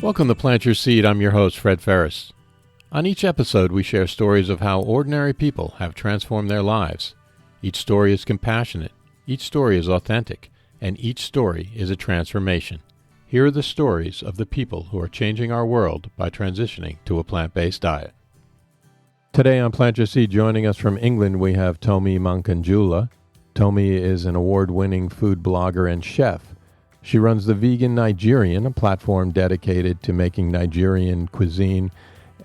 Welcome to Plant Your Seed. I'm your host, Fred Ferris. On each episode, we share stories of how ordinary people have transformed their lives. Each story is compassionate, each story is authentic, and each story is a transformation. Here are the stories of the people who are changing our world by transitioning to a plant-based diet. Today on Plant Your Seed, joining us from England, we have Tomi Makanjuola. Tomi is an award-winning food blogger and chef. She runs the Vegan Nigerian, a platform dedicated to making Nigerian cuisine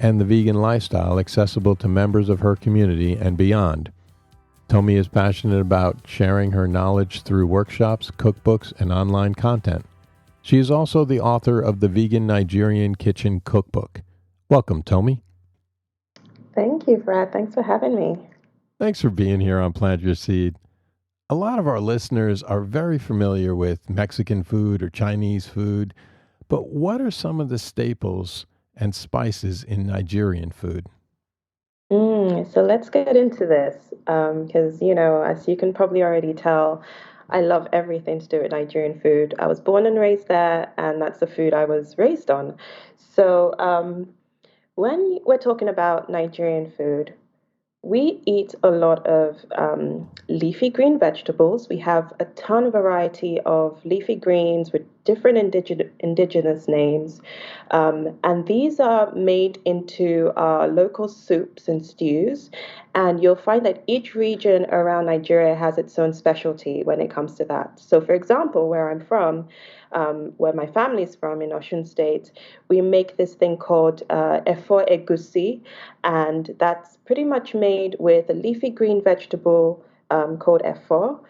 and the vegan lifestyle accessible to members of her community and beyond. Tomi is passionate about sharing her knowledge through workshops, cookbooks, and online content. She is also the author of the Vegan Nigerian Kitchen cookbook. Welcome, Tomi. Thank you, Fred. Thanks for having me. Thanks for being here on Plant Your Seed. A lot of our listeners are very familiar with Mexican food or Chinese food, but what are some of the staples and spices in Nigerian food? So let's get into this because, as you can probably already tell, I love everything to do with Nigerian food. I was born and raised there, and that's the food I was raised on. So when we're talking about Nigerian food, we eat a lot of leafy green vegetables. We have a ton of variety of leafy greens with different indigenous names. And these are made into local soups and stews. And you'll find that each region around Nigeria has its own specialty when it comes to that. So, for example, where I'm from, where my family's from in Osun State, we make this thing called efo egusi, and that's pretty much made with a leafy green vegetable called efo,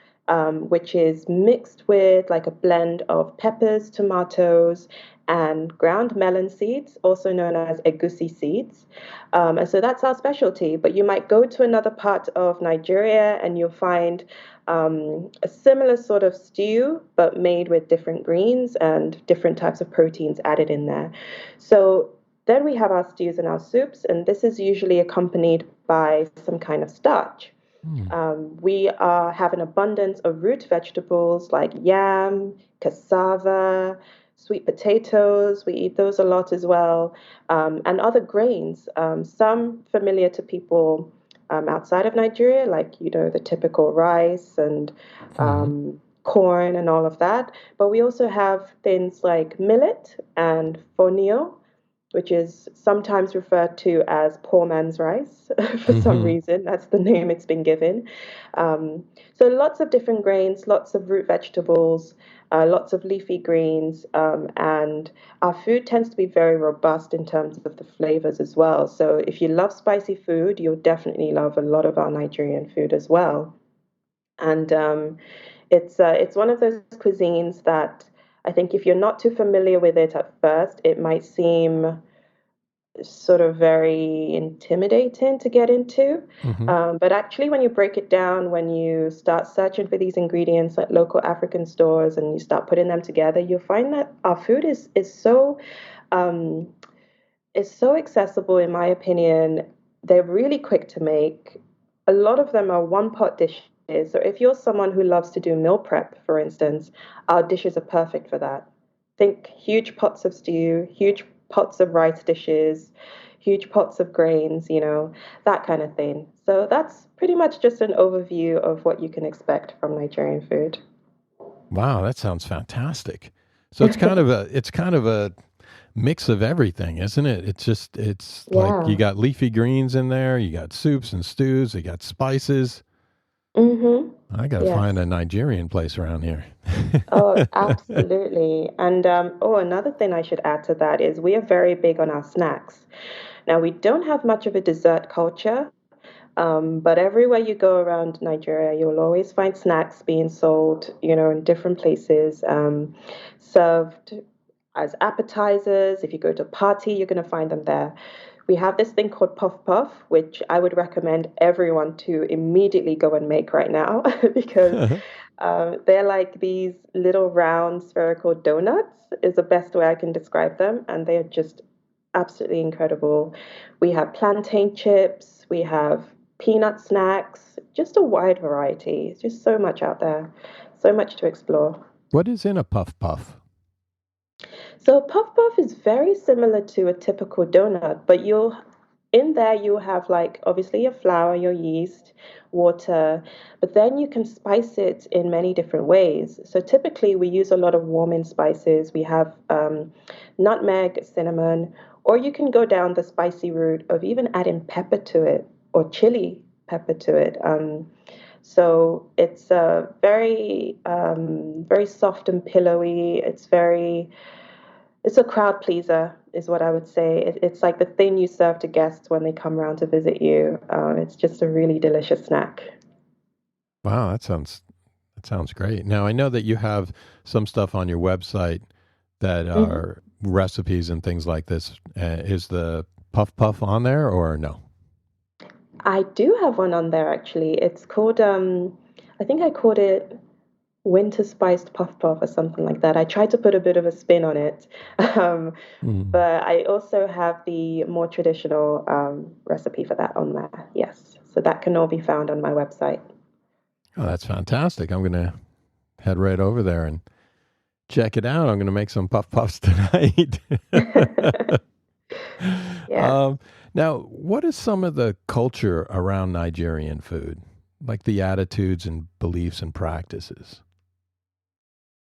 which is mixed with like a blend of peppers, tomatoes, and ground melon seeds, also known as egusi seeds. And so that's our specialty. But you might go to another part of Nigeria and you'll find a similar sort of stew, but made with different greens and different types of proteins added in there. So then we have our stews and our soups, and this is usually accompanied by some kind of starch. We have an abundance of root vegetables like yam, cassava, sweet potatoes. We eat those a lot as well, and other grains. Some familiar to people outside of Nigeria, like the typical rice and Mm-hmm. corn and all of that. But we also have things like millet and fonio, which is sometimes referred to as poor man's rice for some Mm-hmm. reason. That's the name it's been given. So lots of different grains, lots of root vegetables, lots of leafy greens, and our food tends to be very robust in terms of the flavors as well. So if you love spicy food, you'll definitely love a lot of our Nigerian food as well. And it's one of those cuisines that I think if you're not too familiar with it at first, it might seem sort of very intimidating to get into. Mm-hmm. But actually, when you break it down, when you start searching for these ingredients at local African stores and you start putting them together, you'll find that our food um, is so accessible, in my opinion. They're really quick to make. A lot of them are one pot dishes. So if you're someone who loves to do meal prep, for instance, our dishes are perfect for that. Think huge pots of stew, huge pots of rice dishes, huge pots of grains, that kind of thing. So that's pretty much just an overview of what you can expect from Nigerian food. Wow, that sounds fantastic. So it's kind of a mix of everything, isn't it? It's like you Yeah. got leafy greens in there, you got soups and stews, you got spices. Mm-hmm. I got to Yes. find a Nigerian place around here. Oh, absolutely. And another thing I should add to that is we are very big on our snacks. Now, we don't have much of a dessert culture, but everywhere you go around Nigeria, you'll always find snacks being sold, in different places, served as appetizers. If you go to a party, you're going to find them there. We have this thing called puff puff, which I would recommend everyone to immediately go and make right now because they're like these little round spherical donuts, is the best way I can describe them. And they're just absolutely incredible. We have plantain chips, we have peanut snacks, just a wide variety. It's just so much out there, so much to explore. What is in a puff puff? So puff puff is very similar to a typical donut, but you'll in there you'll have like obviously your flour, your yeast, water, but then you can spice it in many different ways. So typically we use a lot of warming spices. We have nutmeg, cinnamon, or you can go down the spicy route of even adding pepper to it or chili pepper to it. So it's very soft and pillowy. It's a crowd pleaser, is what I would say. It's like the thing you serve to guests when they come around to visit you. It's just a really delicious snack. Wow, that sounds great. Now I know that you have some stuff on your website that hmm are recipes and things like this. Is the puff puff on there or no? I do have one on there actually. It's called I think I called it winter spiced puff puff or something like that. I tried to put a bit of a spin on it. Um, Mm. but I also have the more traditional recipe for that on there. Yes. So that can all be found on my website. Oh, that's fantastic. I'm gonna head right over there and check it out. I'm gonna make some puff puffs tonight. Yeah. um, now, what is some of the culture around Nigerian food, like the attitudes and beliefs and practices?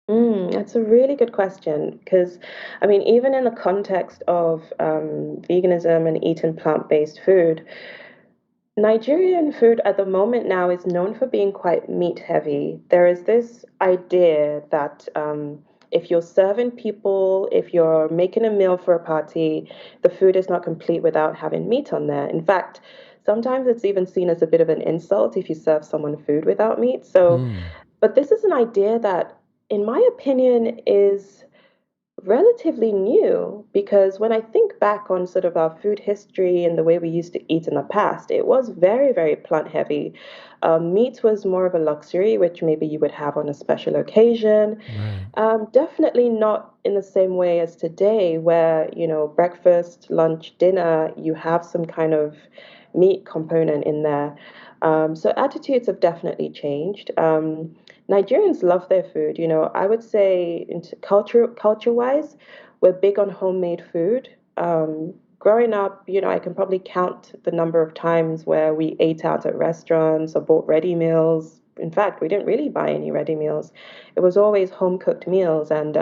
That's a really good question because, I mean, even in the context of veganism and eating plant-based food, Nigerian food at the moment now is known for being quite meat heavy. There is this idea that if you're serving people, if you're making a meal for a party, the food is not complete without having meat on there. In fact, sometimes it's even seen as a bit of an insult if you serve someone food without meat. So, Mm. but this is an idea that, in my opinion, is relatively new because when I think back on sort of our food history and the way we used to eat in the past, it was very, very plant heavy. Meat was more of a luxury, which maybe you would have on a special occasion. Right. Definitely not in the same way as today, where, breakfast, lunch, dinner, you have some kind of meat component in there. So attitudes have definitely changed. Nigerians love their food. I would say into culture wise, we're big on homemade food. Growing up, I can probably count the number of times where we ate out at restaurants or bought ready meals. In fact, we didn't really buy any ready meals. It was always home cooked meals, and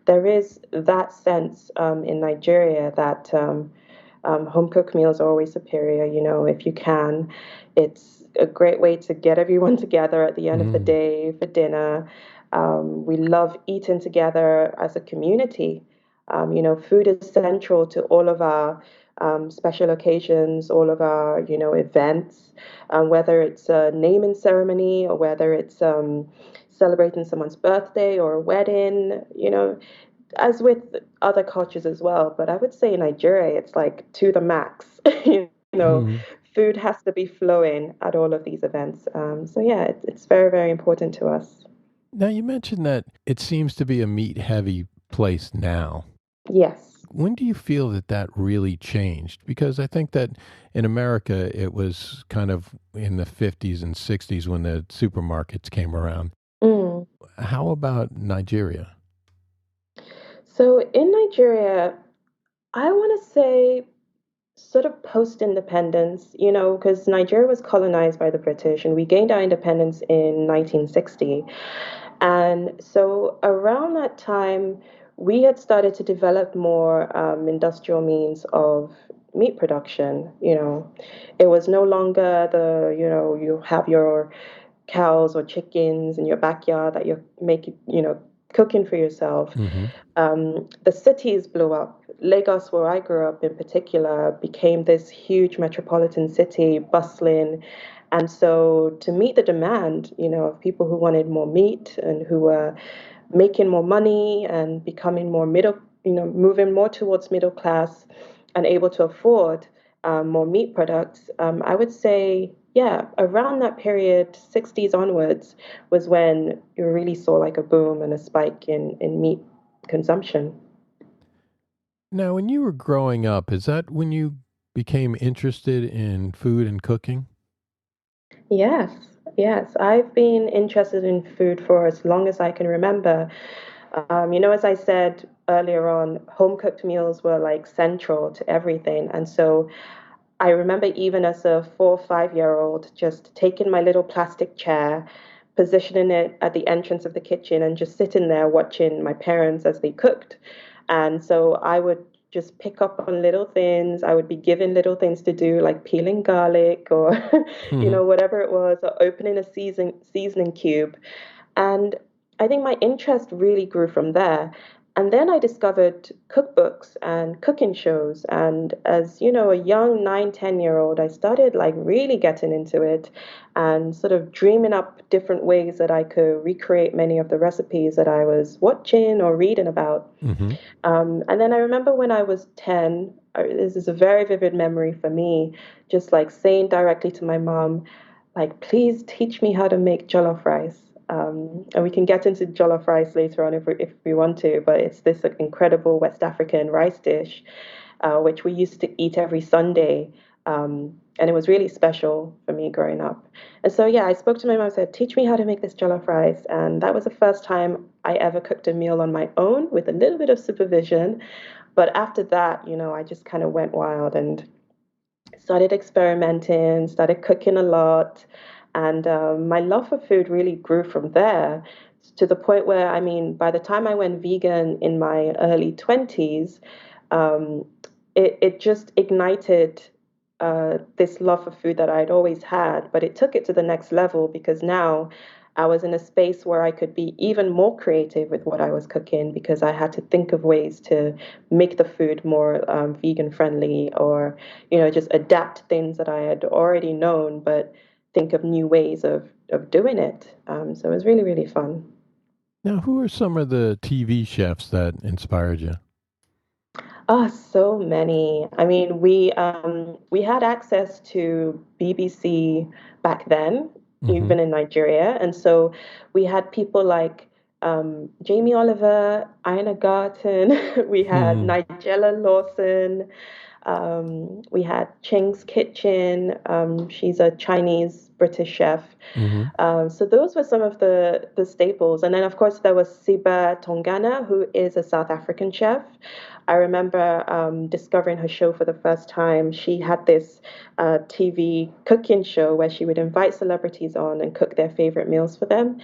there is that sense in Nigeria that home cooked meals are always superior. If you can, it's a great way to get everyone together at the end of the Mm. day for dinner. We love eating together as a community. Food is central to all of our special occasions, all of our, events, whether it's a naming ceremony or whether it's celebrating someone's birthday or a wedding, as with other cultures as well. But I would say in Nigeria, it's like to the max. you know, Mm. Food has to be flowing at all of these events. So yeah, it's very, very important to us. Now, you mentioned that it seems to be a meat heavy place now. Yes. When do you feel that that really changed? Because I think that in America, it was kind of in the 50s and 60s when the supermarkets came around. Mm. How about Nigeria? So in Nigeria, I want to say sort of post-independence, because Nigeria was colonized by the British and we gained our independence in 1960. And so around that time, we had started to develop more industrial means of meat production. It was no longer you have your cows or chickens in your backyard that you're making, cooking for yourself. Hmm. The cities blew up. Lagos, where I grew up in particular, became this huge metropolitan city, bustling. And so, to meet the demand, of people who wanted more meat and who were making more money and becoming more middle, moving more towards middle class and able to afford more meat products, I would say, yeah, around that period, 60s onwards, was when you really saw like a boom and a spike in meat consumption. Now, when you were growing up, is that when you became interested in food and cooking? Yes, yes. I've been interested in food for as long as I can remember. As I said, earlier on, home cooked meals were like central to everything. And so I remember even as a 4 or 5 year old, just taking my little plastic chair, positioning it at the entrance of the kitchen, and just sitting there watching my parents as they cooked. And so I would just pick up on little things. I would be given little things to do, like peeling garlic or, Hmm. whatever it was, or opening a seasoning cube. And I think my interest really grew from there. And then I discovered cookbooks and cooking shows. And as you know, a young 9, 10 year old, I started like really getting into it and sort of dreaming up different ways that I could recreate many of the recipes that I was watching or reading about. Hmm. And then I remember when I was 10, this is a very vivid memory for me, just like saying directly to my mom, like, please teach me how to make jollof rice. And we can get into jollof rice later on if we want to, but it's this like, incredible West African rice dish, which we used to eat every Sunday. And it was really special for me growing up. And so, yeah, I spoke to my mom and said, teach me how to make this jollof rice. And that was the first time I ever cooked a meal on my own with a little bit of supervision. But after that, I just kind of went wild and started experimenting, started cooking a lot. And my love for food really grew from there to the point where, I mean, by the time I went vegan in my early 20s, um, it just ignited this love for food that I'd always had, but it took it to the next level because now I was in a space where I could be even more creative with what I was cooking because I had to think of ways to make the food more vegan friendly or, just adapt things that I had already known, but think of new ways of doing it. So it was really, really fun. Now, who are some of the TV chefs that inspired you? Oh, so many. I mean, we had access to BBC back then, Hmm. even in Nigeria, and so we had people like Jamie Oliver, Ina Garten, we had Hmm. Nigella Lawson, we had Ching's Kitchen. She's a Chinese British chef. Hmm. So those were some of the staples. And then, of course, there was Siba Tongana, who is a South African chef. I remember discovering her show for the first time. She had this TV cooking show where she would invite celebrities on and cook their favorite meals for them.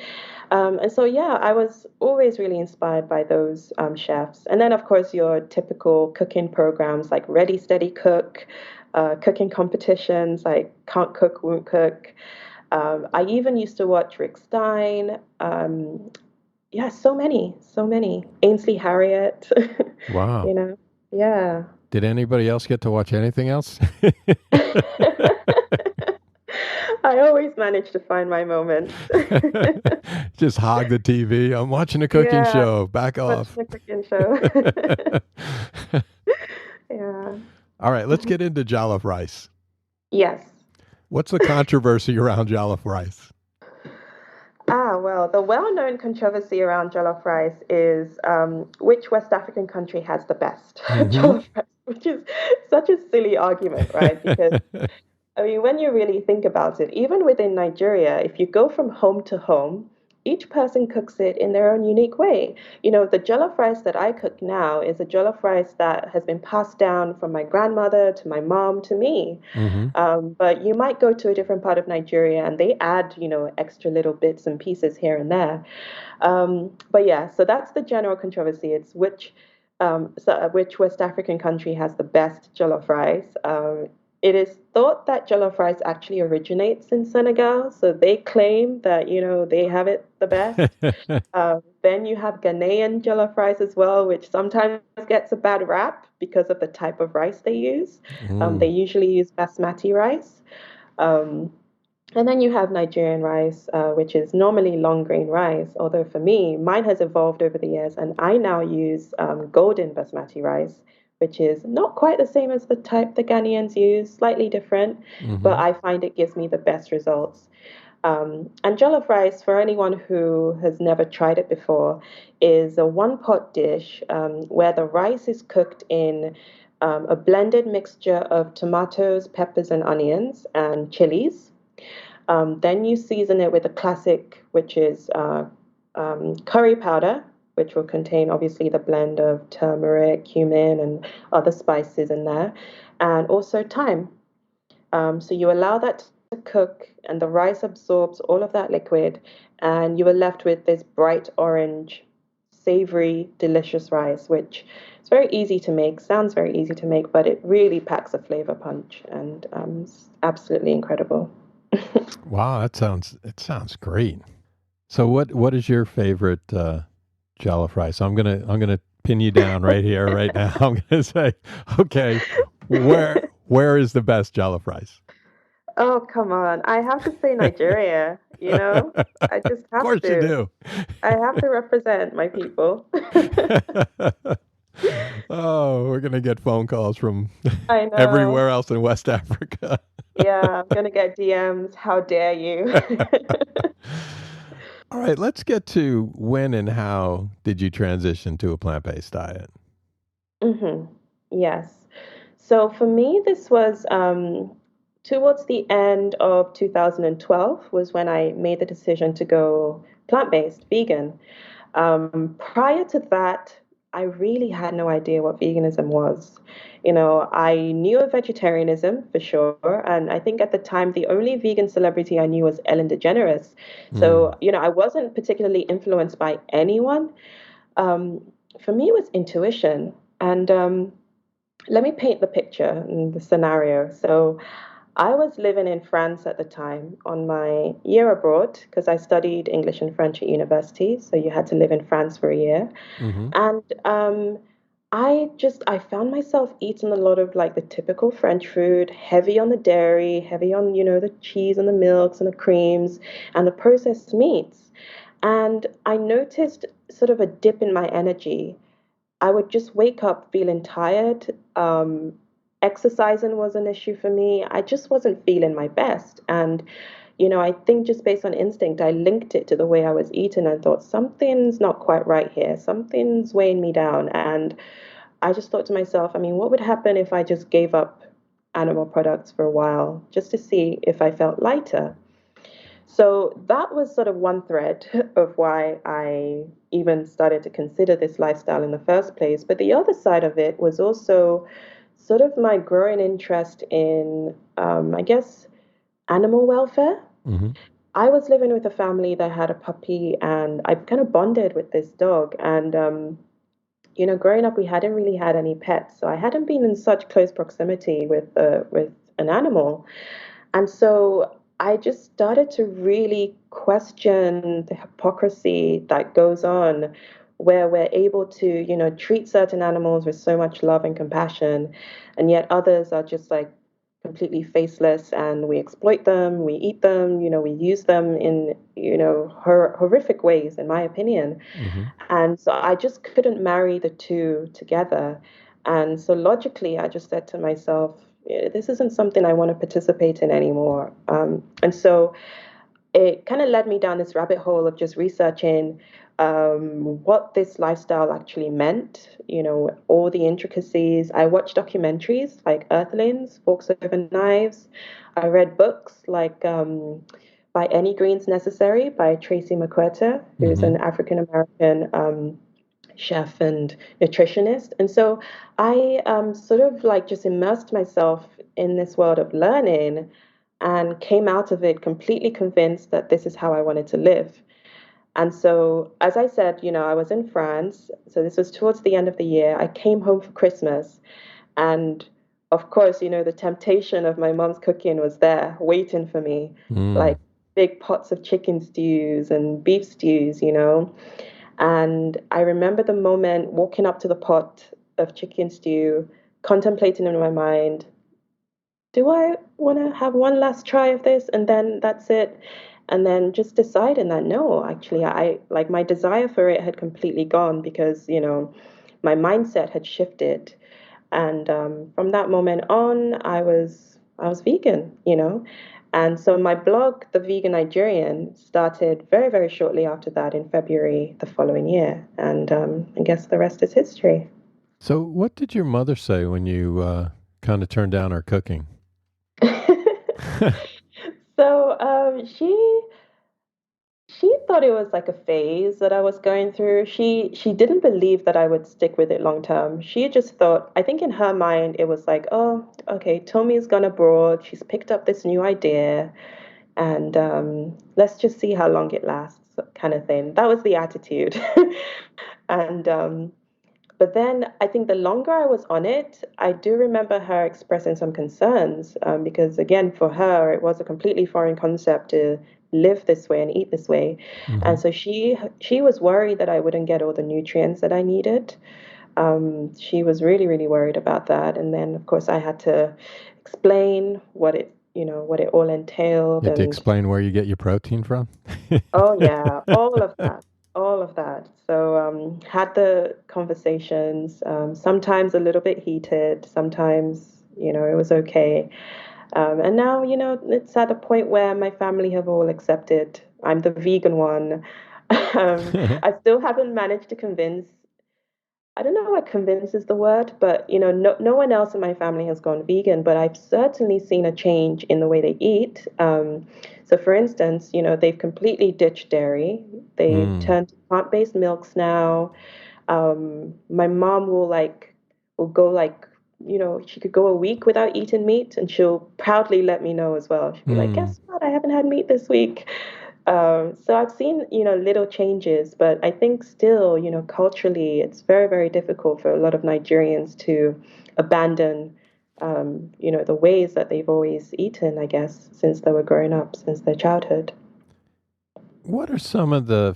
And so, yeah, I was always really inspired by those chefs. And then, of course, your typical cooking programs like Ready, Steady, Cook, cooking competitions like Can't Cook, Won't Cook. I even used to watch Rick Stein. Yeah, so many, so many. Ainsley Harriott, Wow. Yeah. Did anybody else get to watch anything else? I always manage to find my moments. Just hog the TV. I'm watching a cooking Yeah, show. Back watching off. the cooking show. Yeah. All right, let's get into jollof rice. Yes. What's the controversy around jollof rice? Well, the well-known controversy around jollof rice is which West African country has the best Hmm. jollof rice, which is such a silly argument, right? Because I mean, when you really think about it, even within Nigeria, if you go from home to home, each person cooks it in their own unique way. The jollof rice that I cook now is a jollof rice that has been passed down from my grandmother to my mom to me. Hmm. But you might go to a different part of Nigeria and they add, extra little bits and pieces here and there. But yeah, so that's the general controversy. It's which West African country has the best jollof rice. It is thought that jollof rice actually originates in Senegal, so they claim that they have it the best. Then you have Ghanaian jollof rice as well, which sometimes gets a bad rap because of the type of rice they use. They Mm. usually use basmati rice. Um, and then you have Nigerian rice, which is normally long grain rice. Although for me, mine has evolved over the years, and I now use golden basmati rice, which is not quite the same as the type the Ghanaians use, slightly different, but Hmm. I find it gives me the best results. And jollof rice, for anyone who has never tried it before, is a one pot dish where the rice is cooked in a blended mixture of tomatoes, peppers, and onions, and chilies. Then you season it with a classic, which is curry powder. which will contain obviously the blend of turmeric, cumin, and other spices in there, and also thyme. So you allow that to cook, and the rice absorbs all of that liquid, and you are left with this bright orange, savory, delicious rice, which is very easy to make, sounds very easy to make, but it really packs a flavor punch, and it's absolutely incredible. Wow, it sounds great. So what is your favorite jollof rice? I'm gonna pin you down right here, right now. I'm gonna say, okay, where is the best jollof rice? Oh, come on. I have to say Nigeria, you know? I just Of have course you to. do. I have to represent my people. Oh, we're gonna get phone calls from I know. everywhere else in West Africa. Yeah, I'm gonna get DMs. How dare you? All right, let's get to when and how did you transition to a plant-based diet? hmm Yes. So for me, this was towards the end of 2012 was when I made the decision to go plant-based, vegan. Prior to that, I really had no idea what veganism was. I knew of vegetarianism for sure, and I think at the time the only vegan celebrity I knew was Ellen DeGeneres. Mm. So, I wasn't particularly influenced by anyone. Um, for me, it was intuition. And let me paint the picture and the scenario. So, I was living in France at the time on my year abroad because I studied English and French at university. So you had to live in France for a year. Hmm. And I found myself eating a lot of like the typical French food, heavy on the dairy, heavy on, the cheese and the milks and the creams and the processed meats. And I noticed sort of a dip in my energy. I would just wake up feeling tired. Exercising was an issue for me. I just wasn't feeling my best. And, I think just based on instinct, I linked it to the way I was eating and thought something's not quite right here. Something's weighing me down. And I just thought to myself, I mean, what would happen if I just gave up animal products for a while just to see if I felt lighter? So that was sort of one thread of why I even started to consider this lifestyle in the first place. But the other side of it was also sort of my growing interest in, I guess, animal welfare. Hmm. I was living with a family that had a puppy, and I kind of bonded with this dog. And, growing up, we hadn't really had any pets, so I hadn't been in such close proximity with an animal. And so I just started to really question the hypocrisy that goes on where we're able to, treat certain animals with so much love and compassion, and yet others are just like completely faceless and we exploit them, we eat them, we use them in, horrific ways, in my opinion. Hmm. And so I just couldn't marry the two together. And so logically, I just said to myself, this isn't something I want to participate in anymore. And so it kind of led me down this rabbit hole of just researching what this lifestyle actually meant, all the intricacies. I watched documentaries like Earthlings, Forks Over Knives. I read books like By Any Greens Necessary by Tracy McQuarter, who's Hmm. an African American chef and nutritionist. And so I sort of like just immersed myself in this world of learning and came out of it completely convinced that this is how I wanted to live. And so, as I said, I was in France. So this was towards the end of the year. I came home for Christmas. And of course, the temptation of my mom's cooking was there waiting for me, Mm. like big pots of chicken stews and beef stews, and I remember the moment walking up to the pot of chicken stew, contemplating in my mind, do I want to have one last try of this and then that's it? And then just deciding that no, actually, I like my desire for it had completely gone because, my mindset had shifted. And from that moment on, I was vegan, and so my blog, The Vegan Nigerian, started very, very shortly after that in February the following year. And I guess the rest is history. So, what did your mother say when you kind of turned down her cooking? So she thought it was like a phase that I was going through. She didn't believe that I would stick with it long term. She just thought, I think in her mind it was like, oh, okay, Tomi's gone abroad. She's picked up this new idea, and let's just see how long it lasts, kind of thing. That was the attitude. And but then I think the longer I was on it, I do remember her expressing some concerns, because, again, for her, it was a completely foreign concept to live this way and eat this way. Hmm. And so she was worried that I wouldn't get all the nutrients that I needed. She was really, really worried about that. And then, of course, I had to explain what it all entailed. You have to And explain where you get your protein from. oh, yeah, all of that. All of that. So, had the conversations, sometimes a little bit heated, sometimes, it was okay. And now, it's at a point where my family have all accepted I'm the vegan one. I still haven't managed to convince, I don't know what convince is the word, but no one else in my family has gone vegan, but I've certainly seen a change in the way they eat. So, for instance, they've completely ditched dairy. They've Mm. turned to plant-based milks now. My mom will go like, she could go a week without eating meat, and she'll proudly let me know as well. She'll be like, Mm. "Guess what? I haven't had meat this week." So I've seen, little changes, but I think still, culturally, it's very, very difficult for a lot of Nigerians to abandon, the ways that they've always eaten, I guess, since they were growing up, since their childhood. What are some of the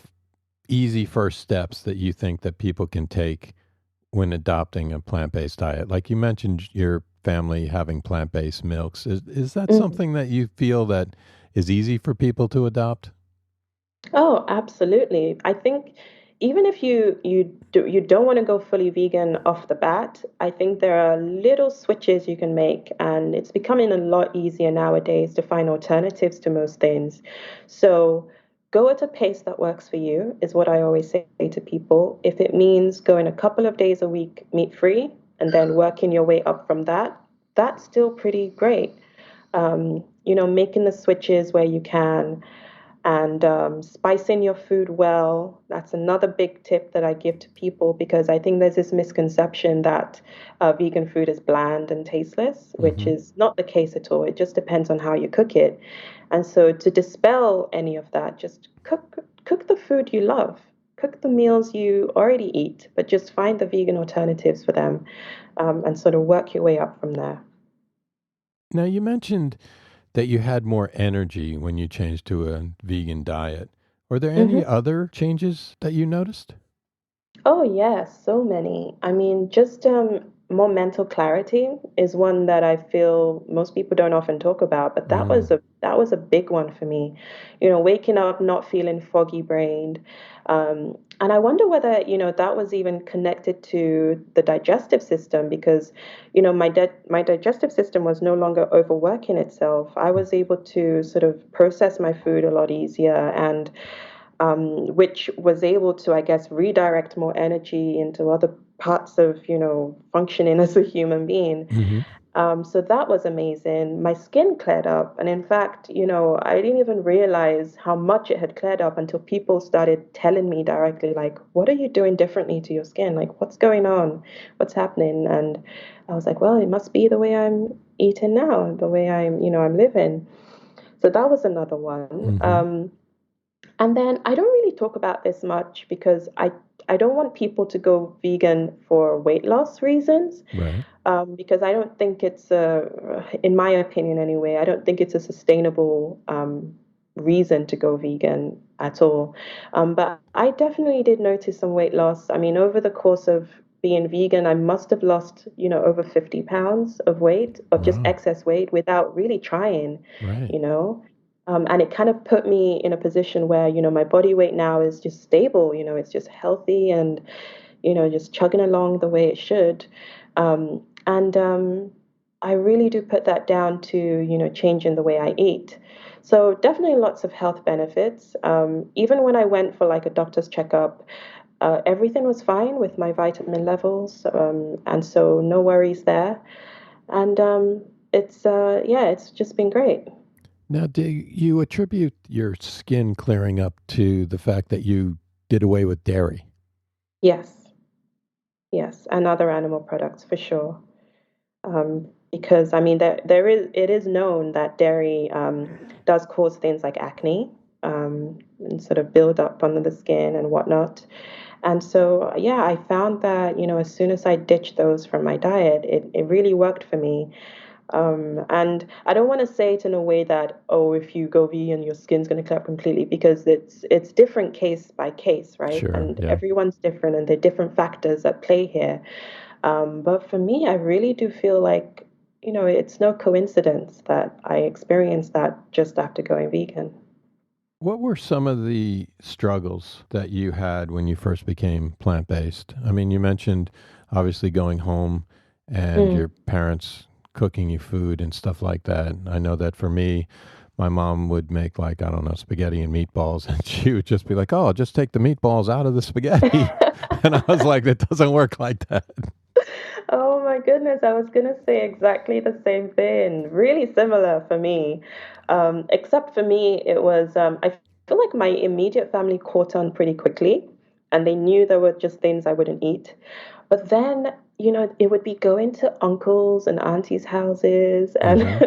easy first steps that you think that people can take when adopting a plant-based diet? Like you mentioned your family having plant-based milks. Is that Mm. something that you feel that is easy for people to adopt? Oh, absolutely. I think even if you don't want to go fully vegan off the bat, I think there are little switches you can make, and it's becoming a lot easier nowadays to find alternatives to most things. So go at a pace that works for you is what I always say to people. If it means going a couple of days a week meat free and then working your way up from that, that's still pretty great. Making the switches where you can, and spicing your food well. That's another big tip that I give to people, because I think there's this misconception that vegan food is bland and tasteless, which Hmm. is not the case at all. It just depends on how you cook it. And so, to dispel any of that, just cook the food you love. Cook the meals you already eat, but just find the vegan alternatives for them, and sort of work your way up from there. Now, you mentioned that you had more energy when you changed to a vegan diet. Were there any Mhm. other changes that you noticed? Oh, yes, so many. I mean, just more mental clarity is one that I feel most people don't often talk about, but Mm. that was a big one for me. Waking up not feeling foggy brained. And I wonder whether, that was even connected to the digestive system, because, my digestive system was no longer overworking itself. I was able to sort of process my food a lot easier, and which was able to, I guess, redirect more energy into other parts of, functioning as a human being. Hmm. So that was amazing. My skin cleared up. And in fact, I didn't even realize how much it had cleared up until people started telling me directly, like, what are you doing differently to your skin? Like, what's going on? What's happening? And I was like, well, it must be the way I'm eating now, the way I'm living. So that was another one. Hmm. And then I don't really talk about this much, because I don't want people to go vegan for weight loss reasons, Right. because I don't think it's in my opinion anyway, I don't think it's a sustainable reason to go vegan at all. But I definitely did notice some weight loss. I mean, over the course of being vegan, I must have lost, over 50 pounds of weight, of just Wow. excess weight, without really trying, Right. you know. And it kind of put me in a position where, my body weight now is just stable, it's just healthy, and, just chugging along the way it should. And I really do put that down to, changing the way I eat. So definitely lots of health benefits. Even when I went for like a doctor's checkup, everything was fine with my vitamin levels. And so no worries there. And yeah, it's just been great. Now, do you attribute your skin clearing up to the fact that you did away with dairy? Yes, yes, and other animal products for sure. Because I mean, there is it is known that dairy does cause things like acne, and sort of build up under the skin and whatnot. And so, yeah, I found that, as soon as I ditched those from my diet, it really worked for me. And I don't want to say it in a way that, oh, if you go vegan, your skin's going to clear up completely, because it's different case by case, right? Sure. And Yeah. everyone's different, and there are different factors at play here. But for me, I really do feel like, it's no coincidence that I experienced that just after going vegan. What were some of the struggles that you had when you first became plant based? I mean, you mentioned obviously going home and Mm. your parents cooking you food and stuff like that. I know that for me, my mom would make, like, I don't know, spaghetti and meatballs, and she would just be like, "Oh, just take the meatballs out of the spaghetti." And I was like, "It doesn't work like that." Oh my goodness, I was gonna say exactly the same thing. Really similar for me. Except for me, it was, I feel like my immediate family caught on pretty quickly, and they knew there were just things I wouldn't eat. But then, it would be going to uncles and aunties' houses and Hmm.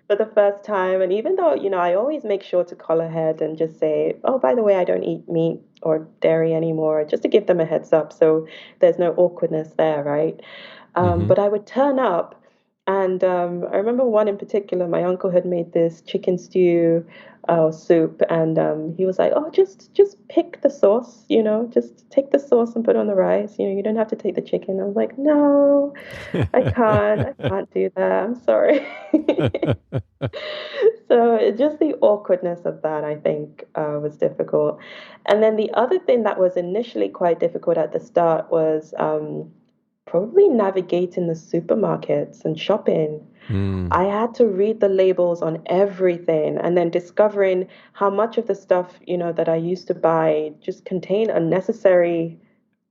for the first time. And even though, I always make sure to call ahead and just say, oh, by the way, I don't eat meat or dairy anymore, just to give them a heads up. So there's no awkwardness there, right? Hmm. But I would turn up, and I remember one in particular. My uncle had made this chicken stew soup, and he was like, "Oh, just pick the sauce, just take the sauce and put it on the rice. You don't have to take the chicken." I was like, "No, I can't do that. I'm sorry." So just the awkwardness of that, I think, was difficult. And then the other thing that was initially quite difficult at the start was probably navigating the supermarkets and shopping. Mm, I had to read the labels on everything, and then discovering how much of the stuff, that I used to buy just contain unnecessary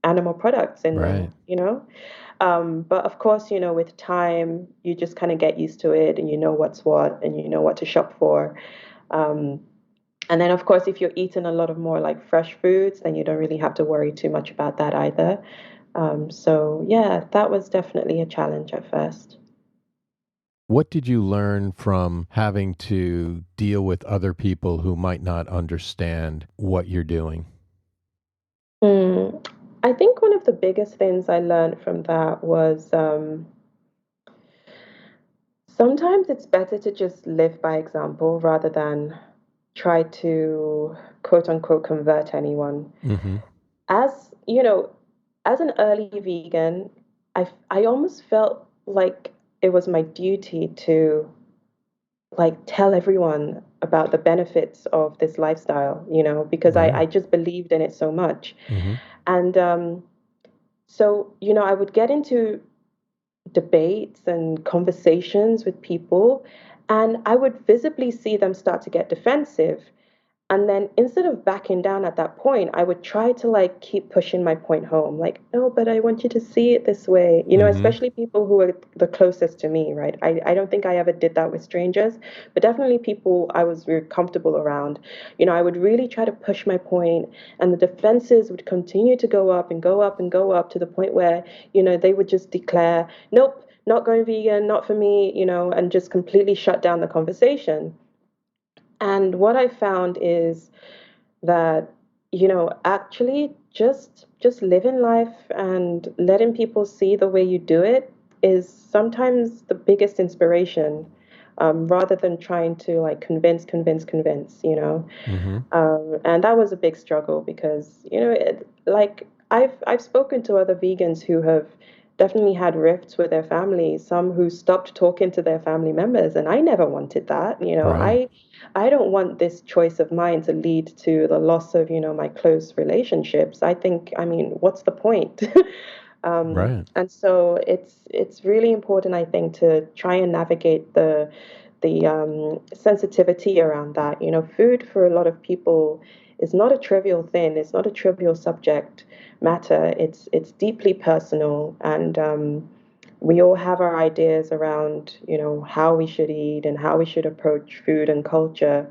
animal products in right. them. But of course, with time, you just kind of get used to it, and you know what's what, and you know what to shop for. Um, and then, of course, if you're eating a lot of more like fresh foods, then you don't really have to worry too much about that either. So yeah, that was definitely a challenge at first. What did you learn from having to deal with other people who might not understand what you're doing? Mm, I think one of the biggest things I learned from that was, sometimes it's better to just live by example rather than try to quote unquote convert anyone. Hmm. As as an early vegan, I almost felt like it was my duty to like tell everyone about the benefits of this lifestyle, because I Right. just believed in it so much. Hmm. And so, I would get into debates and conversations with people, and I would visibly see them start to get defensive. And then instead of backing down at that point, I would try to like keep pushing my point home. Like, no, but I want you to see it this way. Hmm. Especially people who are the closest to me, right? I don't think I ever did that with strangers, but definitely people I was very comfortable around. I would really try to push my point, and the defenses would continue to go up and go up and go up to the point where, they would just declare, nope, not going vegan, not for me, and just completely shut down the conversation. And what I found is that, actually just living life and letting people see the way you do it is sometimes the biggest inspiration, rather than trying to like convince. Hmm. And that was a big struggle because, like I've spoken to other vegans who have definitely had rifts with their families, some who stopped talking to their family members, and I never wanted that. Right. I don't want this choice of mine to lead to the loss of, my close relationships. I think, I mean, what's the point? Right. And so it's really important, I think, to try and navigate the sensitivity around that. Food for a lot of people is not a trivial thing. It's not a trivial subject matter. It's deeply personal, and we all have our ideas around, how we should eat and how we should approach food and culture.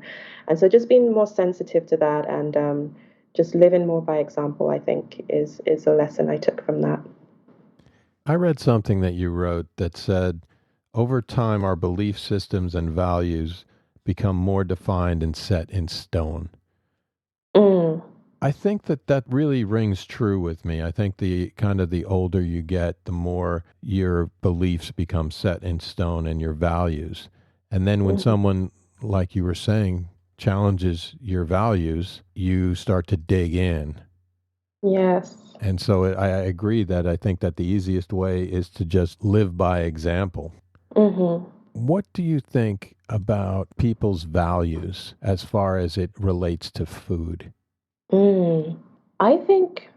And so just being more sensitive to that and just living more by example, I think, is a lesson I took from that. I read something that you wrote that said, over time, our belief systems and values become more defined and set in stone. Mm, I think that that really rings true with me. I think the kind of the older you get, the more your beliefs become set in stone and your values. And then when mhm. someone, like you were saying, challenges your values, you start to dig in. Yes. And so I agree that I think that the easiest way is to just live by example. Hmm. What do you think about people's values as far as it relates to food? Mm. I think,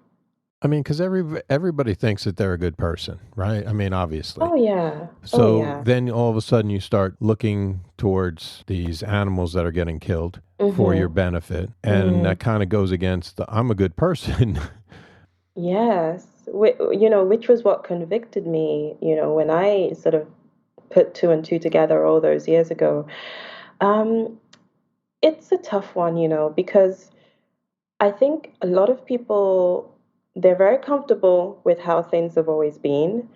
I mean, because everybody thinks that they're a good person, right? I mean, obviously. oh yeah, oh So yeah. then all of a sudden you start looking towards these animals that are getting killed for your Mm-hmm. benefit. And Mm. that kind of goes against the I'm a good person. Yes. Which was what convicted me, when I sort of put two and two together all those years ago. Um, it's a tough one, because I think a lot of people, they're very comfortable with how things have always been,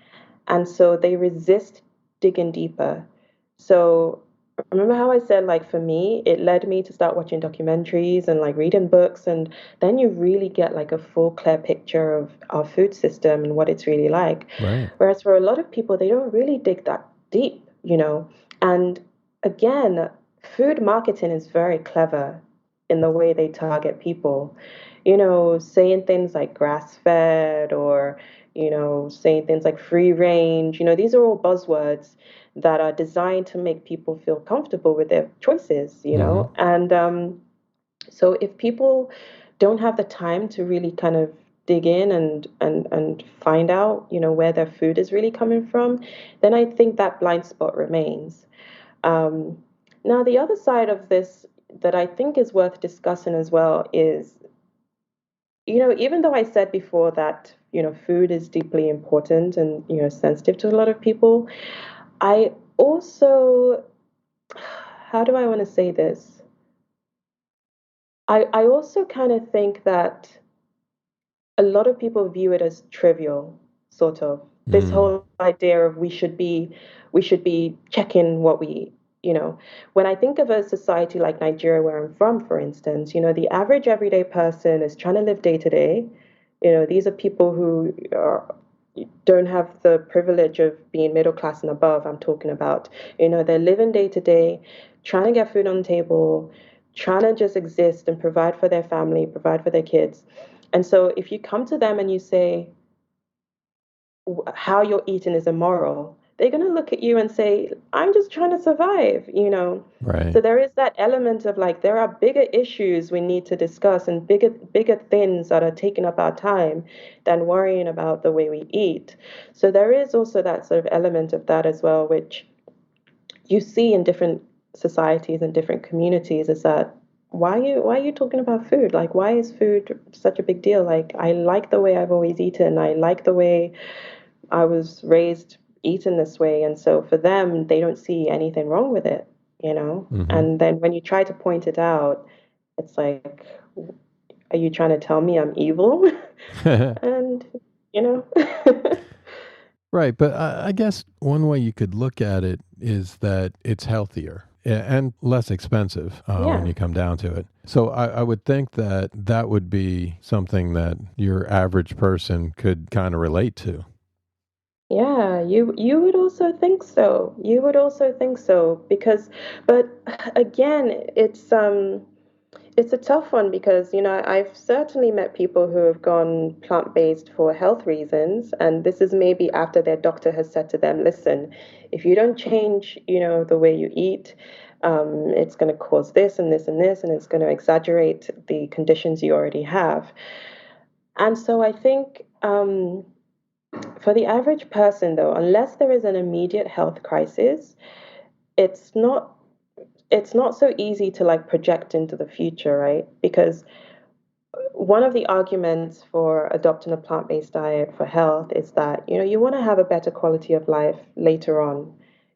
and so they resist digging deeper. So remember how I said, like, for me, it led me to start watching documentaries and like reading books, and then you really get like a full, clear picture of our food system and what it's really like. Right. Whereas for a lot of people, they don't really dig that deep. And again, food marketing is very clever in the way they target people. Saying things like grass fed or saying things like free range. These are all buzzwords that are designed to make people feel comfortable with their choices. Hmm. And so if people don't have the time to really kind of dig in and find out, where their food is really coming from, then I think that blind spot remains. Um, Now, the other side of this that I think is worth discussing as well is, even though I said before that, food is deeply important and, sensitive to a lot of people, I also, how do I want to say this? I also kind of think that a lot of people view it as trivial, sort of. This Mm. whole idea of we should be checking what we eat. When I think of a society like Nigeria, where I'm from, for instance, the average everyday person is trying to live day to day. These are people who don't have the privilege of being middle class and above. I'm talking about, they're living day to day, trying to get food on the table, trying to just exist and provide for their family, provide for their kids. And so if you come to them and you say how you're eating is immoral, they're going to look at you and say, I'm just trying to survive. Right. So there is that element of like, there are bigger issues we need to discuss and bigger things that are taking up our time than worrying about the way we eat. So there is also that sort of element of that as well, which you see in different societies and different communities is that why are you talking about food? Like, why is food such a big deal? Like, I like the way I've always eaten. I like the way I was raised eating this way. And so for them, they don't see anything wrong with it. Hmm. And then when you try to point it out, it's like, are you trying to tell me I'm evil? And, you know, Right, but I guess one way you could look at it is that it's healthier and less expensive when yeah. you come down to it. So I would think that that would be something that your average person could kind of relate to. Yeah, you would also think so. You would also think so because, but again, it's a tough one because I've certainly met people who have gone plant-based for health reasons, and this is maybe after their doctor has said to them, "Listen, if you don't change, the way you eat, it's going to cause this and this and this, and it's going to exaggerate the conditions you already have." And so I think. For the average person, though, unless there is an immediate health crisis, it's not so easy to like project into the future, right? Because one of the arguments for adopting a plant-based diet for health is that, you want to have a better quality of life later on.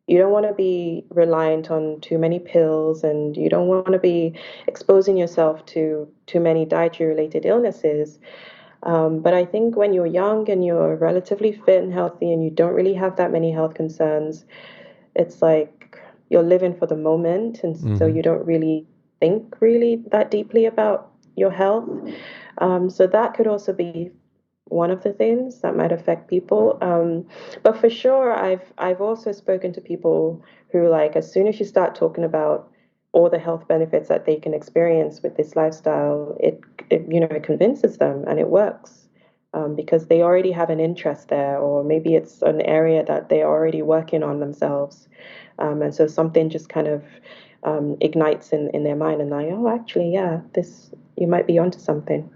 You don't want to be reliant on too many pills, and you don't want to be exposing yourself to too many dietary related illnesses. But I think when you're young and you're relatively fit and healthy and you don't really have that many health concerns, it's like you're living for the moment. And so Hmm. you don't really think really that deeply about your health. So that could also be one of the things that might affect people. But for sure, I've also spoken to people who, like, as soon as you start talking about all the health benefits that they can experience with this lifestyle, it convinces them and it works. Because they already have an interest there, or maybe it's an area that they're already working on themselves. And so something just kind of ignites in their mind, and like, oh, actually, yeah, this, you might be onto something.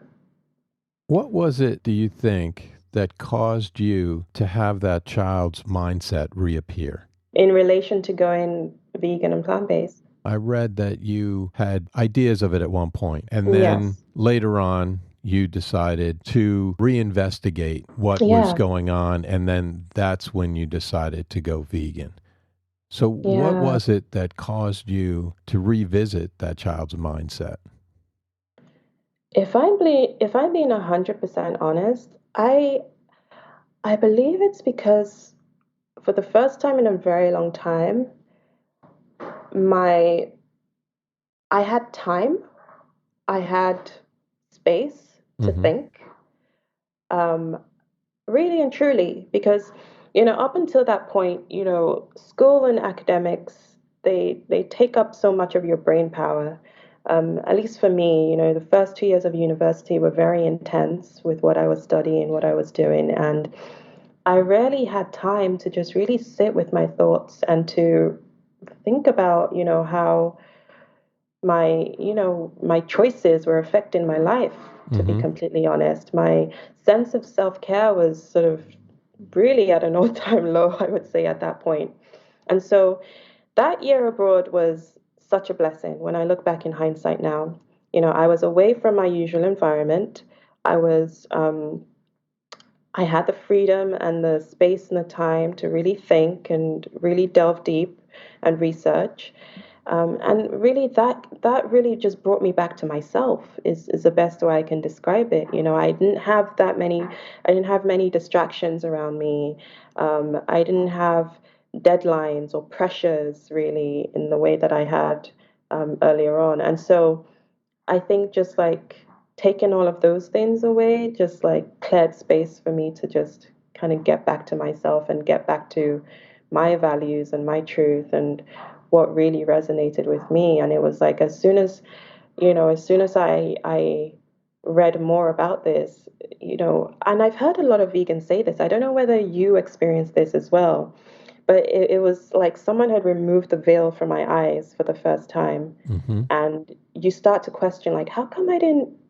What was it, do you think, that caused you to have that child's mindset reappear? In relation to going vegan and plant-based. I read that you had ideas of it at one point, and then Yes. later on, you decided to reinvestigate what was Yeah. going on, and then that's when you decided to go vegan. So, what Yeah. was it that caused you to revisit that child's mindset? If I'm being 100% honest, I believe it's because for the first time in a very long time, my I had time, I had space to Hmm. think, um, really and truly, because up until that point, school and academics, they take up so much of your brain power. At least for me, the first 2 years of university were very intense with what I was studying, what I was doing, and I rarely had time to just really sit with my thoughts and to think about, how my choices were affecting my life. To be Hmm. completely honest, my sense of self-care was sort of really at an all-time low, I would say, at that point. And so that year abroad was such a blessing when I look back in hindsight now. I was away from my usual environment. I was I had the freedom and the space and the time to really think and really delve deep and research. And really, that really just brought me back to myself. Is the best way I can describe it. I didn't have many distractions around me. I didn't have deadlines or pressures really in the way that I had earlier on. And so I think just like taking all of those things away, just like cleared space for me to just kind of get back to myself and get back to my values and my truth and what really resonated with me. And it was like as soon as I read more about this, and I've heard a lot of vegans say this. I don't know whether you experienced this as well, but it was like someone had removed the veil from my eyes for the first time, Hmm. and you start to question, like, how come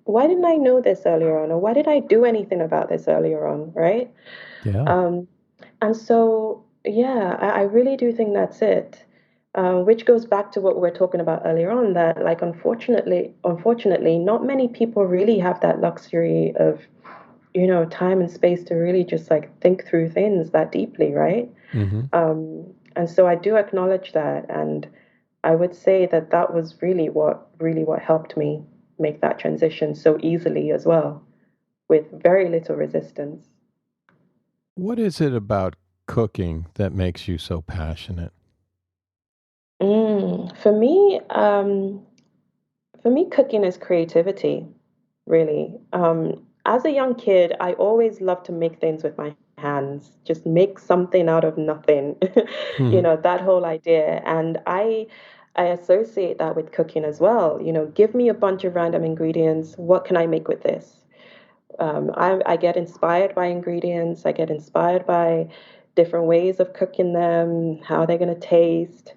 why didn't I know this earlier on, or why did I do anything about this earlier on, right? Yeah. um, and so yeah, I really do think that's it. Which goes back to what we were talking about earlier on, that like unfortunately not many people really have that luxury of time and space to really just like think through things that deeply, right? Hmm. And so I do acknowledge that, and I would say that that was really what helped me make that transition so easily as well, with very little resistance. What is it about cooking that makes you so passionate? For me, cooking is creativity, really. As a young kid, I always loved to make things with my hands, just make something out of nothing, Hmm. that whole idea. And I associate that with cooking as well. Give me a bunch of random ingredients. What can I make with this? I get inspired by ingredients. I get inspired by different ways of cooking them, how they're going to taste.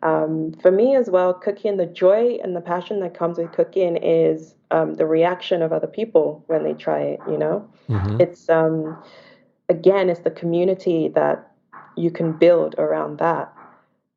For me as well, cooking, the joy and the passion that comes with cooking is the reaction of other people when they try it, Hmm. It's, again, it's the community that you can build around that.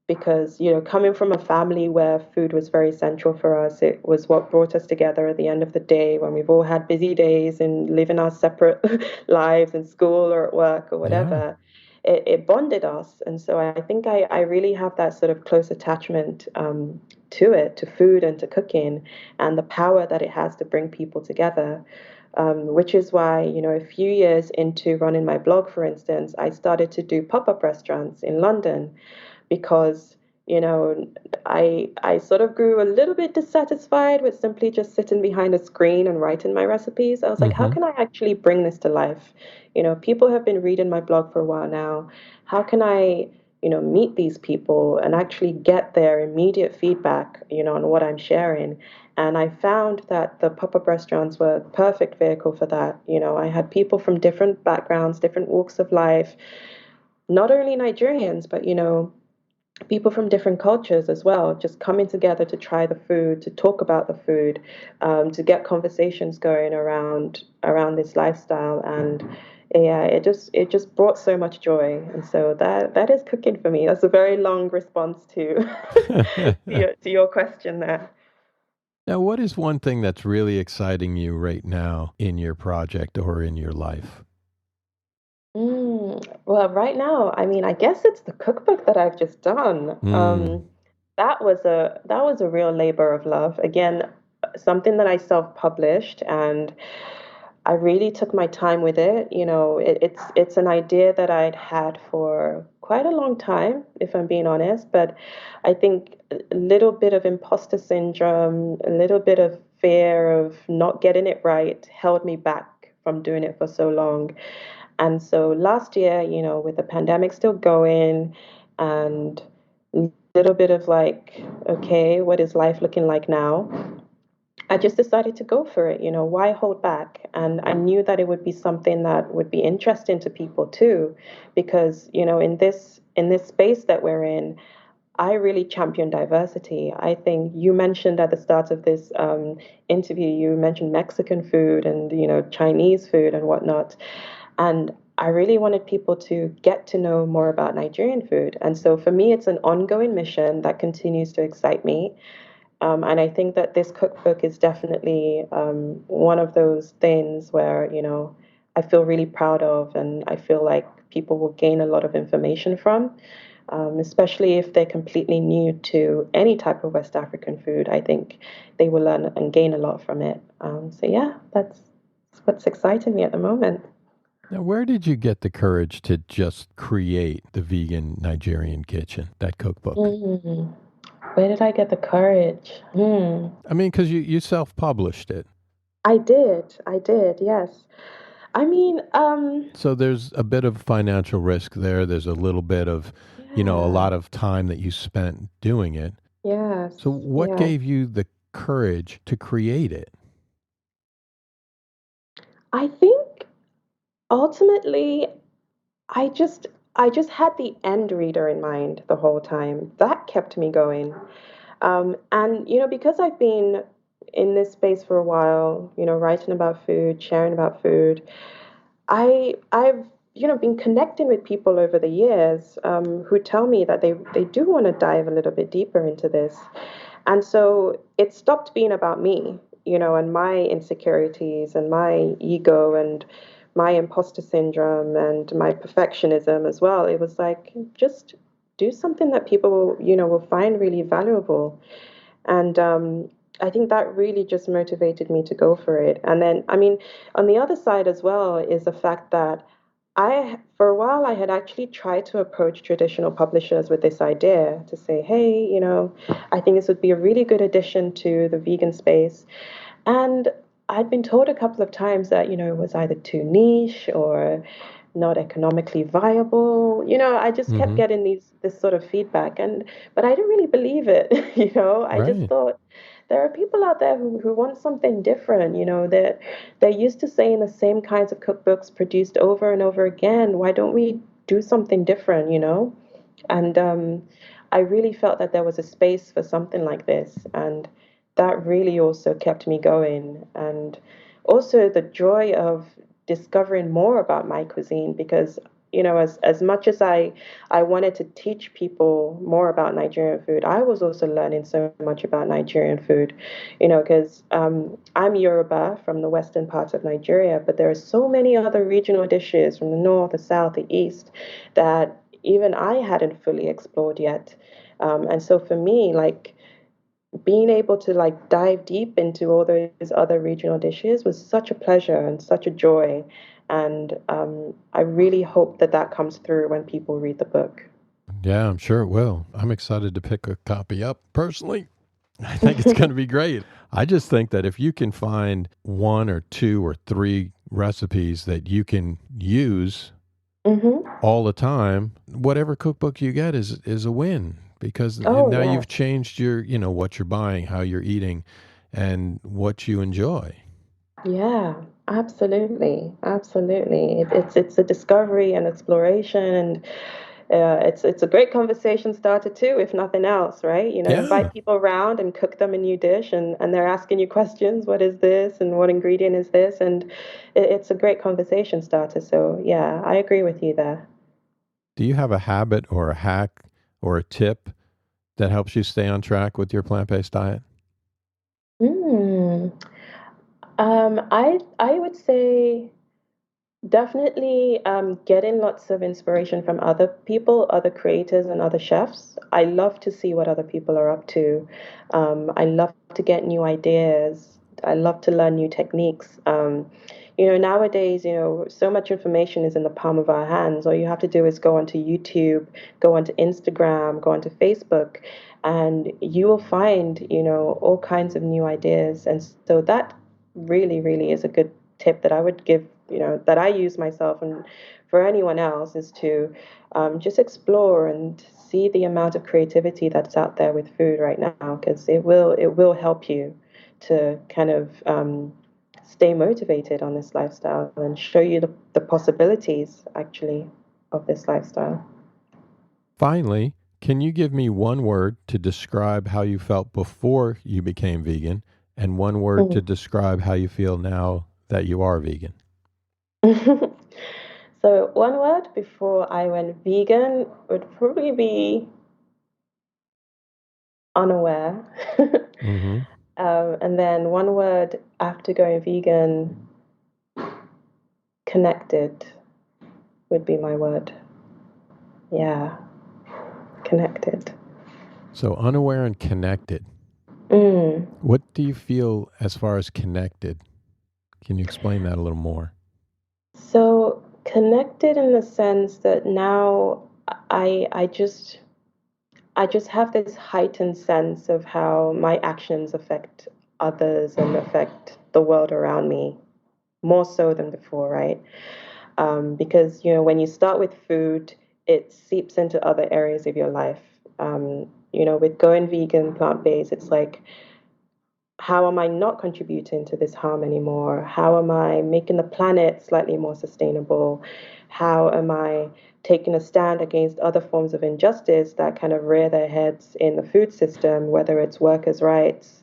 because, coming from a family where food was very central for us, it was what brought us together at the end of the day when we've all had busy days and living our separate lives in school or at work or Yeah. whatever. It bonded us. And so I think I really have that sort of close attachment to it, to food and to cooking, and the power that it has to bring people together. Which is why, a few years into running my blog, for instance, I started to do pop-up restaurants in London because you know I sort of grew a little bit dissatisfied with simply just sitting behind a screen and writing my recipes. I was like, how Mm-hmm. can I actually bring this to life? People have been reading my blog for a while now. How can I meet these people and actually get their immediate feedback on what I'm sharing? And I found that the pop-up restaurants were a perfect vehicle for that. I had people from different backgrounds, different walks of life, not only Nigerians, but people from different cultures as well, just coming together to try the food, to talk about the food, to get conversations going around this lifestyle. And yeah, it just brought so much joy. And so that is cooking for me. That's a very long response to to your question there. Now, what is one thing that's really exciting you right now in your project or in your life? Well, right now, I mean, I guess it's the cookbook that I've just done. Mm. That was a real labor of love. Again, something that I self-published, and I really took my time with it. It's an idea that I'd had for quite a long time, if I'm being honest. But I think a little bit of imposter syndrome, a little bit of fear of not getting it right, held me back from doing it for so long. And so last year, with the pandemic still going and a little bit of like, okay, what is life looking like now? I just decided to go for it. Why hold back? And I knew that it would be something that would be interesting to people too, because, in this space that we're in, I really champion diversity. I think you mentioned at the start of this interview, you mentioned Mexican food and, Chinese food and whatnot. And I really wanted people to get to know more about Nigerian food. And so for me, it's an ongoing mission that continues to excite me. And I think that this cookbook is definitely one of those things where, I feel really proud of, and I feel like people will gain a lot of information from, especially if they're completely new to any type of West African food. I think they will learn and gain a lot from it. So, yeah, that's what's exciting me at the moment. Now, where did you get the courage to just create the Vegan Nigerian Kitchen, that cookbook? Mm. Where did I get the courage? I mean, because you self-published it. I did, yes. I mean, So there's a bit of financial risk there. There's a little bit of, a yeah, lot of time that you spent doing it. yes, So what yes. gave you the courage to create it? I think ultimately, I just I just had the end reader in mind the whole time. That kept me going. And because I've been in this space for a while, writing about food, sharing about food, I've been connecting with people over the years who tell me that they do want to dive a little bit deeper into this. And so it stopped being about me, and my insecurities and my ego and my imposter syndrome and my perfectionism as well. It was like, just do something that people, will find really valuable. And I think that really just motivated me to go for it. And then, I mean, on the other side as well is the fact that for a while, I had actually tried to approach traditional publishers with this idea to say, hey, I think this would be a really good addition to the vegan space. And I'd been told a couple of times that, it was either too niche or not economically viable. I just kept Mm-hmm. getting this sort of feedback, but I didn't really believe it. I just Right. thought there are people out there who want something different. They're used to saying the same kinds of cookbooks produced over and over again. Why don't we do something different? And I really felt that there was a space for something like this, and that really also kept me going. And also the joy of discovering more about my cuisine, because as much as I wanted to teach people more about Nigerian food, I was also learning so much about Nigerian food, because I'm Yoruba from the western part of Nigeria, but there are so many other regional dishes from the north, the south, the east that even I hadn't fully explored yet. And so for me, like, being able to like dive deep into all those other regional dishes was such a pleasure and such a joy. And I really hope that that comes through when people read the book. Yeah, I'm sure it will. I'm excited to pick a copy up personally. I think it's going to be great. I just think that if you can find one or two or three recipes that you can use Hmm. all the time, whatever cookbook you get is a win because Oh, now yeah. you've changed your, what you're buying, how you're eating, and what you enjoy. Yeah, absolutely. Absolutely. It's a discovery and exploration, and it's a great conversation starter too, if nothing else, right? Yeah. Invite people around and cook them a new dish, and they're asking you questions. What is this? And what ingredient is this? And it's a great conversation starter. So yeah, I agree with you there. Do you have a habit or a hack or a tip that helps you stay on track with your plant-based diet? Hmm. I would say definitely getting lots of inspiration from other people, other creators, and other chefs. I love to see what other people are up to. I love to get new ideas. I love to learn new techniques. Nowadays, so much information is in the palm of our hands. All you have to do is go onto YouTube, go onto Instagram, go onto Facebook, and you will find, all kinds of new ideas. And so that really, really is a good tip that I would give, that I use myself and for anyone else is to just explore and see the amount of creativity that's out there with food right now, because it will help you to kind of stay motivated on this lifestyle and show you the possibilities actually of this lifestyle. Finally, can you give me one word to describe how you felt before you became vegan and one word to Mhm. describe how you feel now that you are vegan? So one word before I went vegan would probably be unaware. Mm-hmm. And then one word after going vegan, connected would be my word. Yeah, connected. So unaware and connected. Mm. What do you feel as far as connected? Can you explain that a little more? So connected in the sense that now I just have this heightened sense of how my actions affect others and affect the world around me more so than before, right? Because when you start with food, it seeps into other areas of your life. With going vegan, plant-based, it's like, how am I not contributing to this harm anymore? How am I making the planet slightly more sustainable? How am I taking a stand against other forms of injustice that kind of rear their heads in the food system, whether it's workers' rights,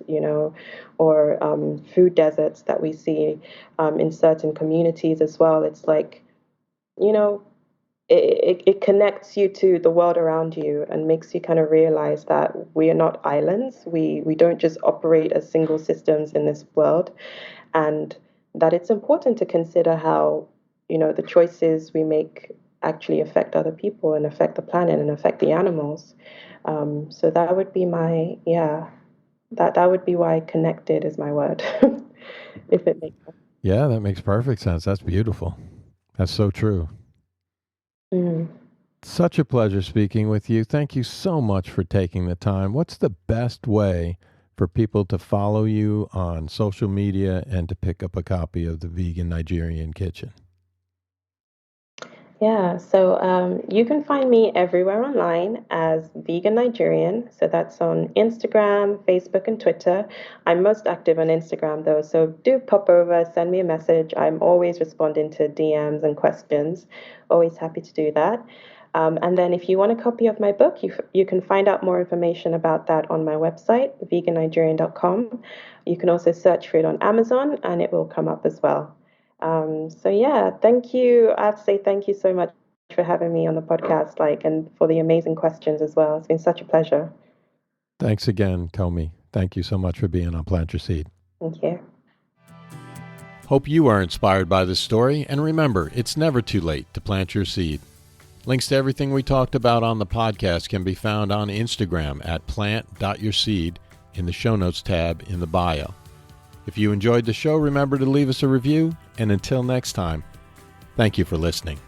or food deserts that we see in certain communities as well? It's like, you know, it connects you to the world around you and makes you kind of realize that we are not islands. We don't just operate as single systems in this world, and that it's important to consider how, the choices we make actually affect other people and affect the planet and affect the animals. So that would be my, yeah, that would be why connected is my word, if it makes sense. Yeah, that makes perfect sense. That's beautiful. That's so true. Mm. Such a pleasure speaking with you. Thank you so much for taking the time. What's the best way for people to follow you on social media and to pick up a copy of the Vegan Nigerian Kitchen? Yeah, so you can find me everywhere online as Vegan Nigerian. So that's on Instagram, Facebook, and Twitter. I'm most active on Instagram though, so do pop over, send me a message. I'm always responding to DMs and questions. Always happy to do that. And then if you want a copy of my book, you can find out more information about that on my website, vegannigerian.com. You can also search for it on Amazon and it will come up as well. So yeah, thank you. I have to say thank you so much for having me on the podcast, and for the amazing questions as well. It's been such a pleasure. Thanks again, Tomi. Thank you so much for being on Plant Your Seed. Thank you. Hope you are inspired by this story, and remember, it's never too late to plant your seed. Links to everything we talked about on the podcast can be found on Instagram at plant.yourseed in the show notes tab in the bio. If you enjoyed the show, remember to leave us a review, and until next time, thank you for listening.